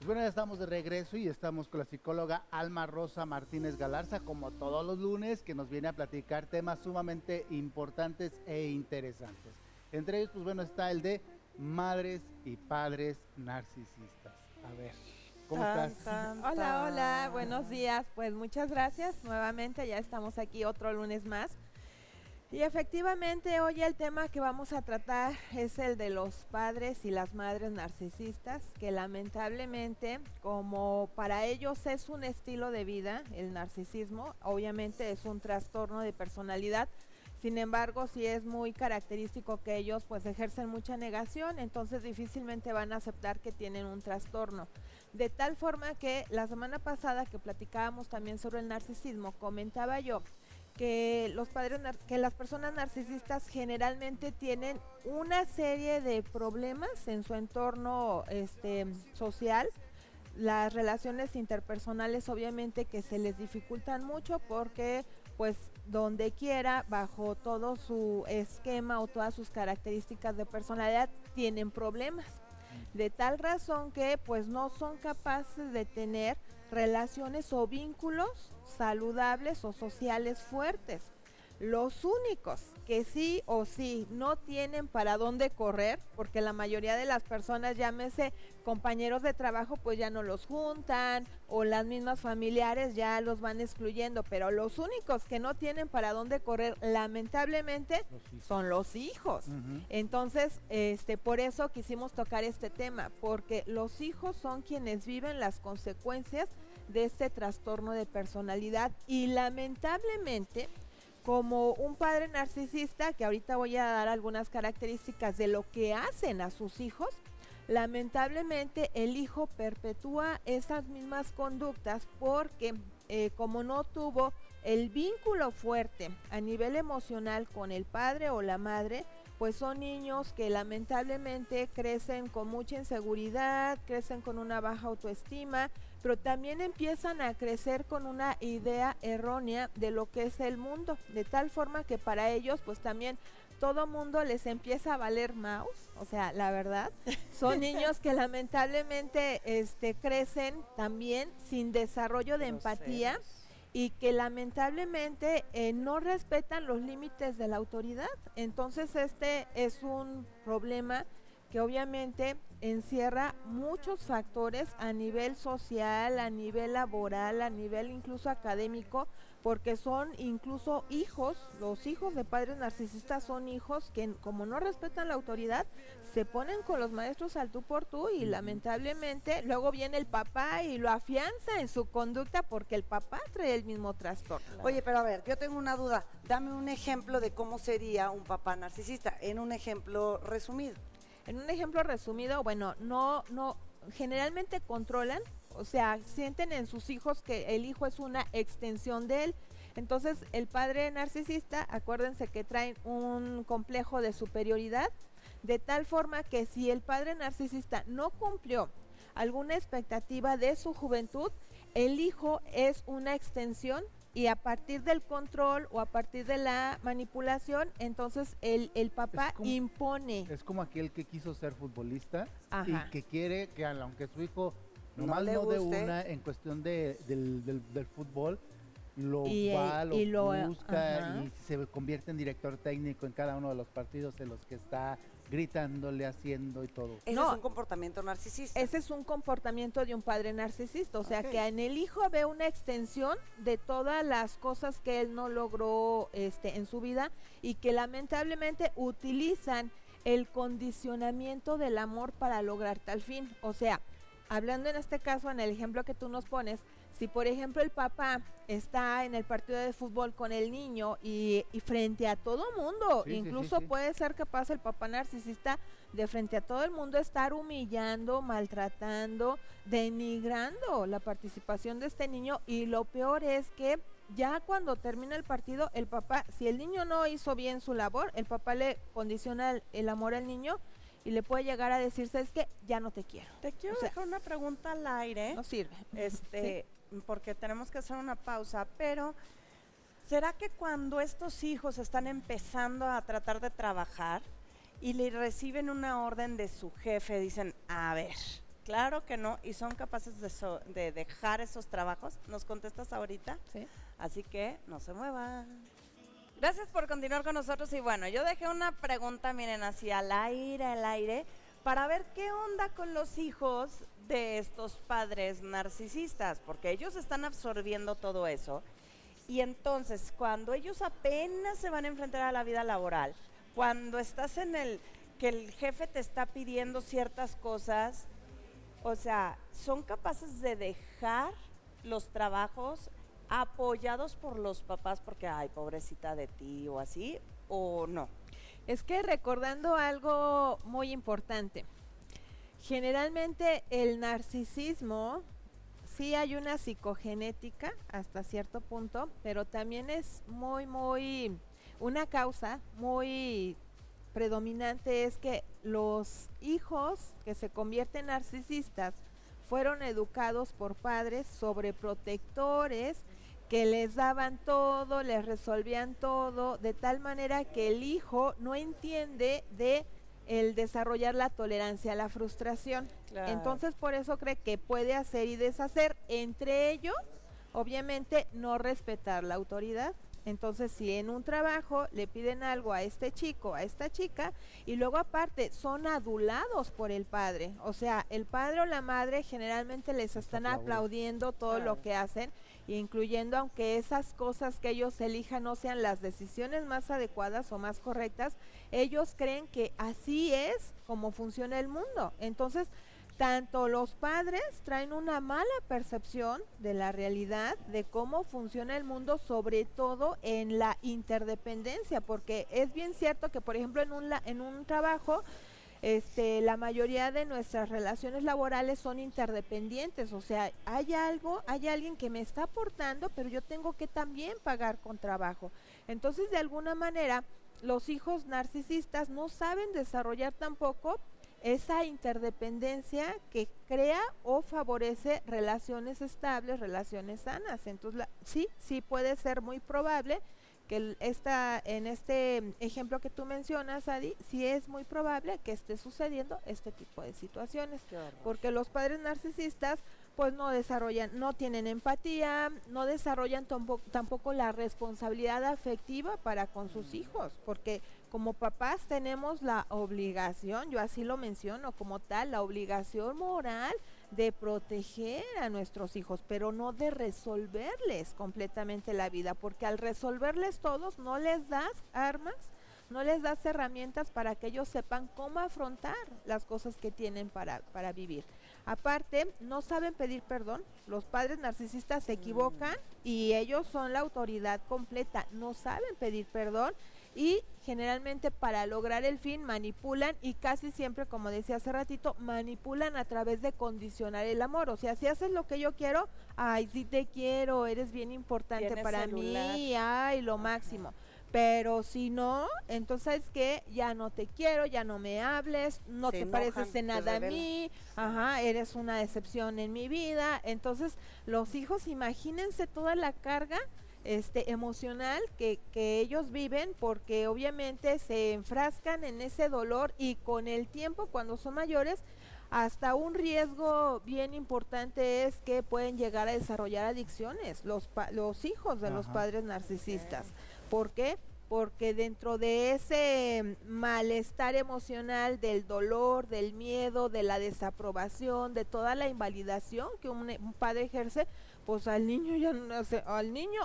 Pues bueno, ya estamos de regreso y estamos con la psicóloga Alma Rosa Martínez Galarza, como todos los lunes, que nos viene a platicar temas sumamente importantes e interesantes. Entre ellos, pues bueno, está el de madres y padres narcisistas. A ver, ¿cómo estás? Hola, hola, buenos días. Pues muchas gracias nuevamente, ya estamos aquí otro lunes más. Y efectivamente hoy el tema que vamos a tratar es el de los padres y las madres narcisistas, que lamentablemente, como para ellos es un estilo de vida, el narcisismo, obviamente es un trastorno de personalidad. Sin embargo, sí es muy característico que ellos pues ejercen mucha negación, entonces difícilmente van a aceptar que tienen un trastorno. De tal forma que la semana pasada que platicábamos también sobre el narcisismo, comentaba yo que las personas narcisistas generalmente tienen una serie de problemas en su entorno social. Las relaciones interpersonales obviamente que se les dificultan mucho porque pues donde quiera, bajo todo su esquema o todas sus características de personalidad, tienen problemas. De tal razón que pues no son capaces de tener relaciones o vínculos saludables o sociales fuertes. Los únicos que sí o sí no tienen para dónde correr, porque la mayoría de las personas, llámese compañeros de trabajo, pues ya no los juntan, o las mismas familiares ya los van excluyendo, pero los únicos que no tienen para dónde correr, lamentablemente, son los hijos. Entonces, por eso quisimos tocar este tema, porque los hijos son quienes viven las consecuencias de este trastorno de personalidad y lamentablemente, como un padre narcisista, que ahorita voy a dar algunas características de lo que hacen a sus hijos, lamentablemente el hijo perpetúa esas mismas conductas porque como no tuvo el vínculo fuerte a nivel emocional con el padre o la madre, pues son niños que lamentablemente crecen con mucha inseguridad, crecen con una baja autoestima, pero también empiezan a crecer con una idea errónea de lo que es el mundo, de tal forma que para ellos pues también todo mundo les empieza a valer mouse, o sea, la verdad, son niños que lamentablemente crecen también sin desarrollo de empatía y que lamentablemente no respetan los límites de la autoridad. Entonces este es un problema que obviamente encierra muchos factores a nivel social, a nivel laboral, a nivel incluso académico, porque son incluso hijos, los hijos de padres narcisistas son hijos que como no respetan la autoridad, se ponen con los maestros al tú por tú y lamentablemente luego viene el papá y lo afianza en su conducta porque el papá trae el mismo trastorno. Oye, pero a ver, yo tengo una duda. Dame un ejemplo de cómo sería un papá narcisista, en un ejemplo resumido. En un ejemplo resumido, bueno, no, generalmente controlan, o sea, sienten en sus hijos que el hijo es una extensión de él. Entonces, el padre narcisista, acuérdense que traen un complejo de superioridad, de tal forma que si el padre narcisista no cumplió alguna expectativa de su juventud, el hijo es una extensión y a partir del control o a partir de la manipulación, entonces el papá impone. Es como aquel que quiso ser futbolista. Ajá. Y que quiere que aunque su hijo nomás no le no de guste una en cuestión del fútbol, lo busca ajá. y se convierte en director técnico en cada uno de los partidos en los que está gritándole, haciendo y todo. Ese es un comportamiento narcisista. Ese es un comportamiento de un padre narcisista, o sea que en el hijo ve una extensión de todas las cosas que él no logró en su vida y que lamentablemente utilizan el condicionamiento del amor para lograr tal fin. O sea, hablando en este caso, en el ejemplo que tú nos pones, si por ejemplo el papá está en el partido de fútbol con el niño y frente a todo mundo, incluso puede ser capaz el papá narcisista de frente a todo el mundo estar humillando, maltratando, denigrando la participación de este niño, y lo peor es que ya cuando termina el partido, el papá, si el niño no hizo bien su labor, el papá le condiciona el amor al niño y le puede llegar a decirse, es que ya no te quiero. Te quiero dejar una pregunta al aire. No sirve. Porque tenemos que hacer una pausa, pero ¿será que cuando estos hijos están empezando a tratar de trabajar y le reciben una orden de su jefe, dicen, a ver, Claro que no, y son capaces de dejar esos trabajos. ¿Nos contestas ahorita? Sí. Así que no se muevan. Gracias por continuar con nosotros. Y bueno, yo dejé una pregunta, miren, así al aire, para ver qué onda con los hijos de estos padres narcisistas, porque ellos están absorbiendo todo eso. Y entonces, cuando ellos apenas se van a enfrentar a la vida laboral, cuando estás en que el jefe te está pidiendo ciertas cosas, o sea, son capaces de dejar los trabajos apoyados por los papás porque, ay, pobrecita de ti o así, o no. Es que recordando algo muy importante, generalmente el narcisismo, sí hay una psicogenética hasta cierto punto, pero también es una causa muy predominante es que los hijos que se convierten narcisistas fueron educados por padres sobreprotectores que les daban todo, les resolvían todo, de tal manera que el hijo no entiende de el desarrollar la tolerancia a la frustración. Claro. Entonces por eso cree que puede hacer y deshacer, entre ellos, obviamente no respetar la autoridad. Entonces, si en un trabajo le piden algo a este chico, a esta chica, y luego aparte son adulados por el padre, o sea, el padre o la madre generalmente les están aplaudiendo todo lo que hacen, incluyendo aunque esas cosas que ellos elijan no sean las decisiones más adecuadas o más correctas, ellos creen que así es como funciona el mundo. Entonces, tanto los padres traen una mala percepción de la realidad, de cómo funciona el mundo, sobre todo en la interdependencia, porque es bien cierto que, por ejemplo, en un trabajo, la mayoría de nuestras relaciones laborales son interdependientes, o sea, hay alguien que me está aportando, pero yo tengo que también pagar con trabajo. Entonces, de alguna manera, los hijos narcisistas no saben desarrollar tampoco esa interdependencia que crea o favorece relaciones estables, relaciones sanas. Entonces, sí puede ser muy probable que en este ejemplo que tú mencionas, Adi, sí es muy probable que esté sucediendo este tipo de situaciones, porque los padres narcisistas pues no tienen empatía, no desarrollan tampoco la responsabilidad afectiva para con sus hijos, porque como papás tenemos la obligación, yo así lo menciono como tal, la obligación moral de proteger a nuestros hijos, pero no de resolverles completamente la vida, porque al resolverles todos no les das armas, no les das herramientas para que ellos sepan cómo afrontar las cosas que tienen para vivir. Aparte, no saben pedir perdón, los padres narcisistas se equivocan y ellos son la autoridad completa, no saben pedir perdón y generalmente para lograr el fin manipulan y casi siempre, como decía hace ratito, manipulan a través de condicionar el amor. O sea, si haces lo que yo quiero, ay, sí te quiero, eres bien importante para mí, ay, lo máximo. Pero si no, entonces que ya no te quiero, ya no me hables, no te pareces en nada a mí, eres una decepción en mi vida. Entonces, los hijos, imagínense toda la carga emocional que ellos viven, porque obviamente se enfrascan en ese dolor y con el tiempo, cuando son mayores, hasta un riesgo bien importante es que pueden llegar a desarrollar adicciones los hijos de los padres narcisistas. ¿Por qué? Porque dentro de ese malestar emocional, del dolor, del miedo, de la desaprobación, de toda la invalidación que un padre ejerce, pues al niño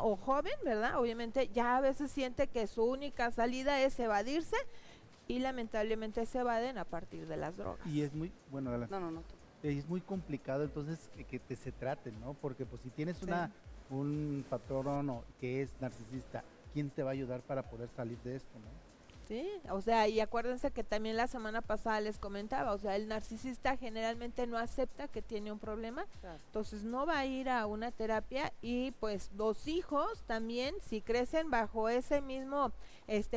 o joven, ¿verdad? Obviamente ya a veces siente que su única salida es evadirse y lamentablemente se evaden a partir de las drogas. Y es muy, bueno, No. Es muy complicado entonces que se traten, ¿no? Porque pues si tienes un patrón que es narcisista, ¿quién te va a ayudar para poder salir de esto, no? Sí, o sea, y acuérdense que también la semana pasada les comentaba, o sea, el narcisista generalmente no acepta que tiene un problema, entonces no va a ir a una terapia y pues los hijos también, si crecen bajo ese mismo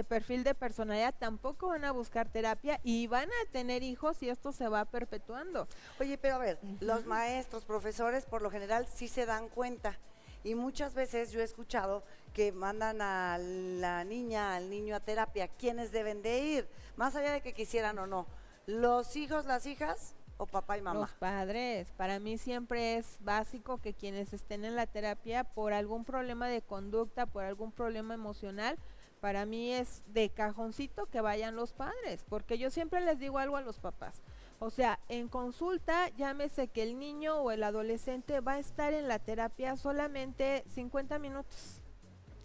perfil de personalidad, tampoco van a buscar terapia y van a tener hijos y esto se va perpetuando. Oye, pero a ver, los maestros, profesores, por lo general sí se dan cuenta. Y muchas veces yo he escuchado que mandan a la niña, al niño a terapia. ¿Quiénes deben de ir? Más allá de que quisieran o no. ¿Los hijos, las hijas o papá y mamá? Los padres. Para mí siempre es básico que quienes estén en la terapia por algún problema de conducta, por algún problema emocional, para mí es de cajoncito que vayan los padres, porque yo siempre les digo algo a los papás. O sea, en consulta, llámese que el niño o el adolescente va a estar en la terapia solamente 50 minutos,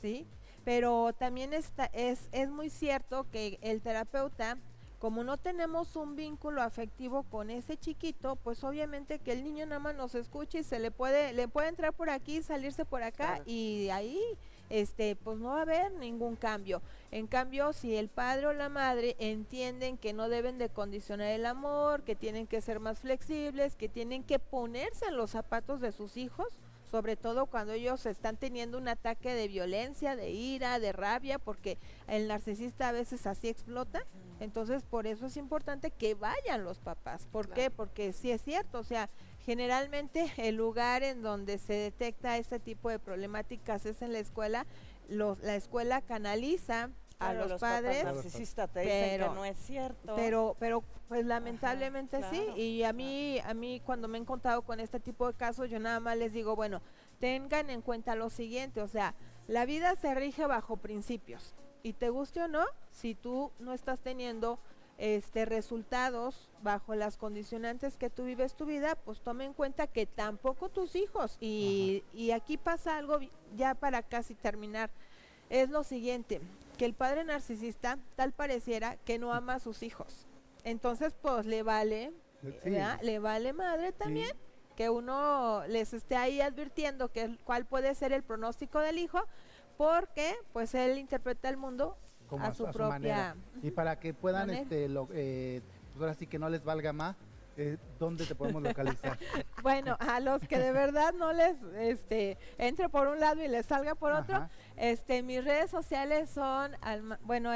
¿sí? Pero también es muy cierto que el terapeuta, como no tenemos un vínculo afectivo con ese chiquito, pues obviamente que el niño nada más nos escuche y le puede entrar por aquí, salirse por acá, Claro. y de ahí pues no va a haber ningún cambio. En cambio, si el padre o la madre entienden que no deben de condicionar el amor, que tienen que ser más flexibles, que tienen que ponerse en los zapatos de sus hijos, sobre todo cuando ellos están teniendo un ataque de violencia, de ira, de rabia, porque el narcisista a veces así explota. Entonces, por eso es importante que vayan los papás. ¿Por qué? Porque sí es cierto, o sea, generalmente el lugar en donde se detecta este tipo de problemáticas es en la escuela. La escuela canaliza a Claro, los papás padres, narcisistas te dicen pero- que no es cierto. pero pues lamentablemente Ajá, sí, claro, y a mí cuando me he encontrado con este tipo de casos, yo nada más les digo, bueno, tengan en cuenta lo siguiente, o sea, la vida se rige bajo principios, y te guste o no, si tú no estás teniendo resultados bajo las condicionantes que tú vives tu vida, pues toma en cuenta que tampoco tus hijos, y aquí pasa algo ya para casi terminar, es lo siguiente, que el padre narcisista tal pareciera que no ama a sus hijos. Entonces, pues le vale, Sí. ¿verdad? Le vale madre también Sí. que uno les esté ahí advirtiendo cuál puede ser el pronóstico del hijo, porque pues él interpreta el mundo Como a su propia manera. Y para que puedan, manera. pues ahora sí que no les valga más, ¿dónde te podemos localizar? Bueno, a los que de verdad no les entre por un lado y les salga por otro, Ajá. mis redes sociales son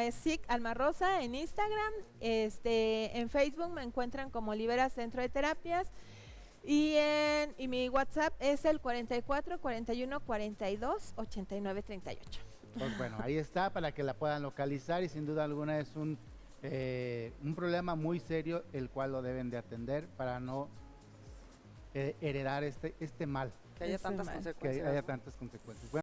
es SIC Alma Rosa en Instagram, en Facebook me encuentran como Libera Centro de Terapias, y mi WhatsApp es el 44 41 42 89 38. Pues bueno, ahí está para que la puedan localizar, y sin duda alguna es un problema muy serio el cual lo deben de atender para no heredar este mal, Que haya Ese tantas mal. que consecuencias. haya ¿no? tantas consecuencias.